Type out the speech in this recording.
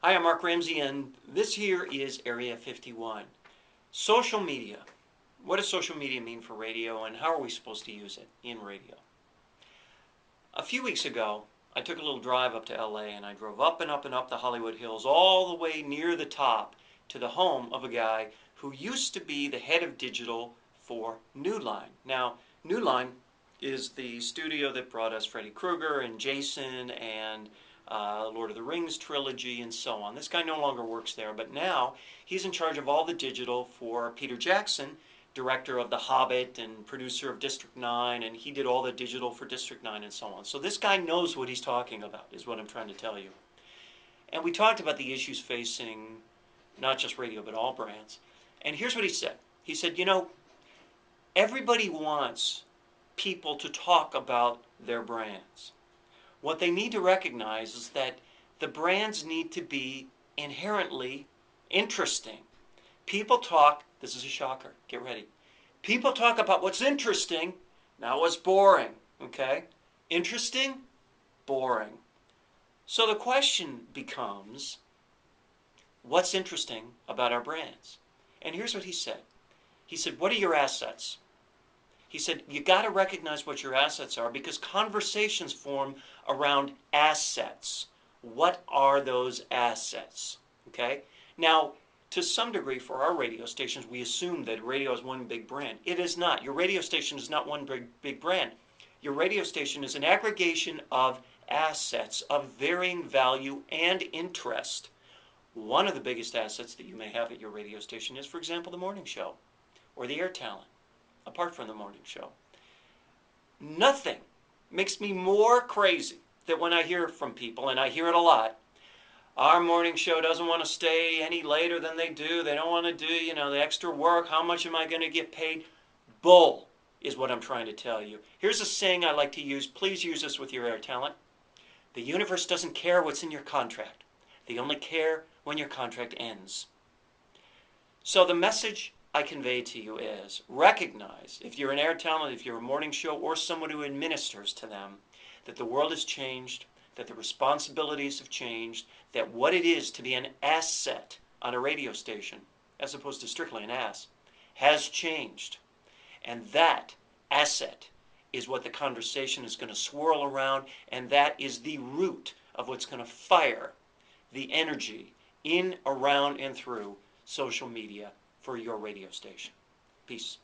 Hi, I'm Mark Ramsey, and this here is Area 51. Social media. What does social media mean for radio, and how are we supposed to use it in radio? A few weeks ago, I took a little drive up to LA, and I drove up and up and up the Hollywood Hills, all the way near the top to the home of a guy who used to be the head of digital for New Line. Now, New Line is the studio that brought us Freddy Krueger and Jason and Lord of the Rings trilogy and so on. This guy no longer works there, but now he's in charge of all the digital for Peter Jackson, director of The Hobbit and producer of District 9, and he did all the digital for District 9 and so on. So this guy knows what he's talking about, is what I'm trying to tell you. And we talked about the issues facing not just radio, but all brands. And here's what he said. He said, everybody wants people to talk about their brands. What they need to recognize is that the brands need to be inherently interesting. People talk, this is a shocker, get ready. People talk about what's interesting, not what's boring, okay? Interesting, boring. So the question becomes, what's interesting about our brands? And here's what he said. He said, what are your assets? He said, you got to recognize what your assets are because conversations form around assets. What are those assets? Okay? Now, to some degree, for our radio stations, we assume that radio is one big brand. It is not. Your radio station is not one big brand. Your radio station is an aggregation of assets of varying value and interest. One of the biggest assets that you may have at your radio station is, for example, the morning show or the air talent. Apart from the morning show. Nothing makes me more crazy than when I hear from people, and I hear it a lot, our morning show doesn't want to stay any later than they do. They don't want to do, the extra work. How much am I going to get paid? Bull is what I'm trying to tell you. Here's a saying I like to use. Please use this with your air talent. The universe doesn't care what's in your contract. They only care when your contract ends. So the message I convey to you is recognize, if you're an air talent, if you're a morning show, or someone who administers to them, that the world has changed, that the responsibilities have changed, that what it is to be an asset on a radio station, as opposed to strictly an ass, has changed. And that asset is what the conversation is going to swirl around, and that is the root of what's going to fire the energy in, around, and through social media for your radio station. Peace.